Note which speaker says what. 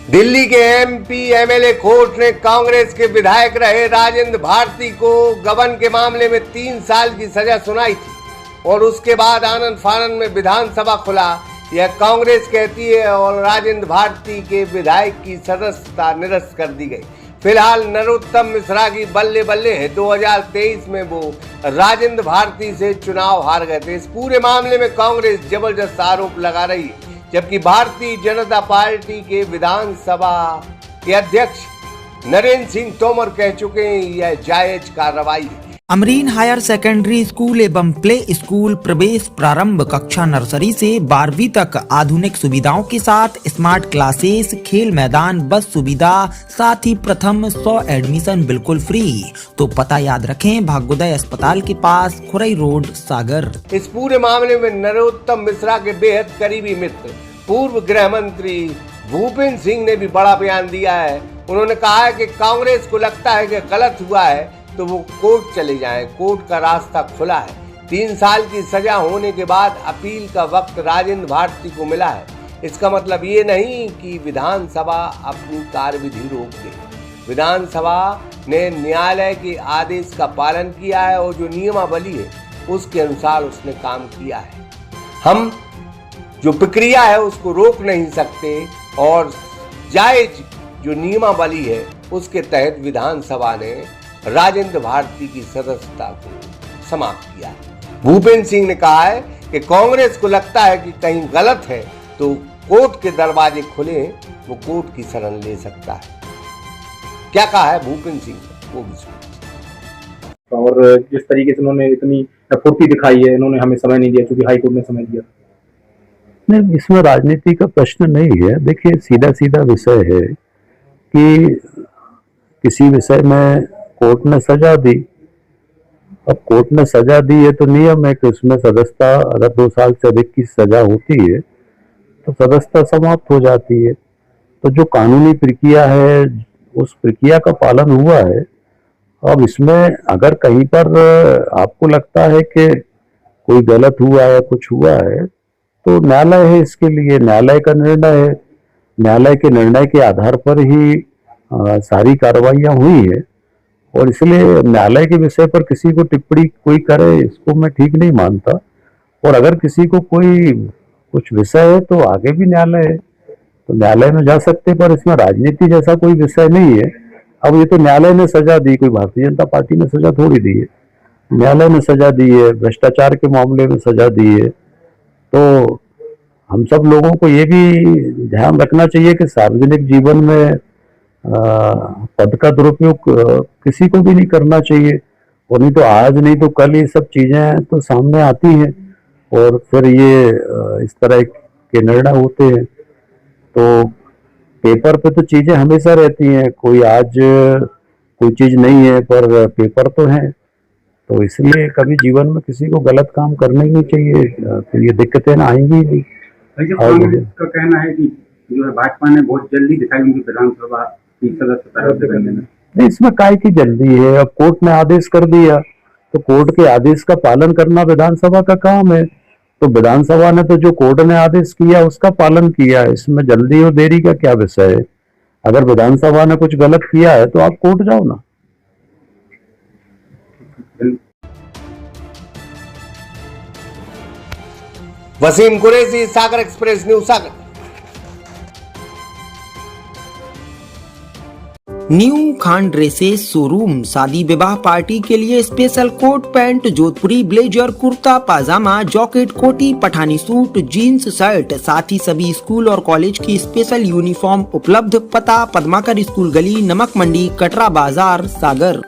Speaker 1: दिल्ली के MP MLA court ने कांग्रेस के विधायक रहे राजेंद्र भारती को गबन के मामले में 3 साल की सजा सुनाई थी और उसके बाद आनंद फानंद में विधानसभा खुला। यह कांग्रेस कहती है और राजेंद्र भारती के विधायक की सदस्यता निरस्त कर दी गई। फिलहाल नरोत्तम मिश्रा की बल्ले बल्ले है। 2023 में वो राजेंद्र भारती से चुनाव हार गए थे। इस पूरे मामले में कांग्रेस जबरदस्त आरोप लगा रही है, जबकि भारतीय जनता पार्टी के विधानसभा के अध्यक्ष नरेंद्र सिंह तोमर कह चुके हैं यह जायज कार्रवाई है।
Speaker 2: अमरीन हायर सेकेंडरी स्कूल एवं प्ले स्कूल प्रवेश प्रारंभ कक्षा नर्सरी से 12वीं तक आधुनिक सुविधाओं के साथ स्मार्ट क्लासेस, खेल मैदान, बस सुविधा, साथ ही प्रथम 100 एडमिशन बिल्कुल फ्री। तो पता याद रखें, भाग्योदय अस्पताल के पास, खुरई रोड, सागर।
Speaker 1: इस पूरे मामले में नरोत्तम मिश्रा के बेहद करीबी मित्र पूर्व गृह मंत्री भूपेंद्र सिंह ने भी बड़ा बयान दिया है। उन्होंने कहा है कि कांग्रेस को लगता है कि गलत हुआ है तो वो कोर्ट चले जाएं। कोर्ट का रास्ता खुला है। 3 साल की सजा होने के बाद अपील का वक्त राजेंद्र भारती को मिला है। इसका मतलब ये नहीं कि विधानसभा अपनी कार्यविधि रोक दे। विधानसभा ने न्यायालय के आदेश का पालन किया है और जो नियमावली है उसके अनुसार उसने काम किया है। हम जो प्रक्रिया है उसको रोक नहीं सकते और जायज जो नियमावली है उसके तहत विधानसभा ने राजेंद्र भारती की सदस्यता को समाप्त किया है। भूपेंद्र सिंह ने कहा है कि कांग्रेस को लगता है कि कहीं गलत है तो कोर्ट के दरवाजे खुले, वो कोर्ट की शरण ले सकता है। क्या कहा है भूपेंद्र सिंह वो भी सुनिए।
Speaker 3: और जिस तरीके से उन्होंने इतनी फुर्ती दिखाई है, इन्होंने हमें समय नहीं दिया क्योंकि हाईकोर्ट ने समय दिया।
Speaker 4: नहीं, इसमें राजनीति का प्रश्न नहीं है। देखिए, सीधा सीधा विषय है कि किसी विषय में कोर्ट ने सजा दी। अब कोर्ट ने सजा दी है तो नियम है कि उसमें सदस्यता अगर 2 साल से अधिक की सजा होती है तो सदस्यता समाप्त हो जाती है। तो जो कानूनी प्रक्रिया है उस प्रक्रिया का पालन हुआ है। अब इसमें अगर कहीं पर आपको लगता है कि कोई गलत हुआ है, कुछ हुआ है, तो न्यायालय है इसके लिए, न्यायालय का निर्णय है। न्यायालय के निर्णय के आधार पर ही सारी कार्रवाइयां हुई है और इसलिए न्यायालय के विषय पर किसी को टिप्पणी कोई करे इसको मैं ठीक नहीं मानता। और अगर किसी को कोई कुछ विषय है तो आगे भी न्यायालय है, तो न्यायालय में जा सकते, पर इसमें राजनीति जैसा कोई विषय नहीं है। अब ये तो न्यायालय ने सजा दी, कोई भारतीय जनता पार्टी ने सजा थोड़ी दी है। न्यायालय ने सजा दी है, भ्रष्टाचार के मामले में सजा दी है। तो हम सब लोगों को ये भी ध्यान रखना चाहिए कि सार्वजनिक जीवन में पद का दुरुपयोग किसी को भी नहीं करना चाहिए। और नहीं तो आज नहीं तो कल ये सब चीजें तो सामने आती हैं और फिर ये इस तरह के निर्णय होते हैं। तो पेपर पे तो चीजें हमेशा रहती हैं, कोई आज कोई चीज नहीं है पर पेपर तो है। तो इसलिए कभी जीवन में किसी को गलत काम करना ही नहीं चाहिए, तो ये दिक्कतें ना आएंगी नहीं।
Speaker 3: कांग्रेस का कहना है कि जो है भाजपा ने बहुत जल्दी दिखाई उनकी विधानसभा की सदस्यता रद्द करने में।
Speaker 4: नहीं, इसमें काय की जल्दी है। अब कोर्ट ने आदेश कर दिया तो कोर्ट के आदेश का पालन करना विधानसभा का काम है। तो विधानसभा ने तो जो कोर्ट ने आदेश किया उसका पालन किया। इसमें जल्दी और देरी का क्या विषय है? अगर विधानसभा ने कुछ गलत किया है तो आप कोर्ट जाओ ना।
Speaker 1: वसीम कुरैशी, सागर एक्सप्रेस न्यूज, सागर।
Speaker 2: न्यू खान ड्रेसेस शोरूम शादी विवाह पार्टी के लिए स्पेशल कोट पैंट, जोधपुरी ब्लेजर, कुर्ता पाजामा, जॉकेट, कोटी, पठानी सूट, जीन्स, शर्ट, साथ ही सभी स्कूल और कॉलेज की स्पेशल यूनिफॉर्म उपलब्ध। पता पद्माकर स्कूल गली, नमक मंडी, कटरा बाजार, सागर।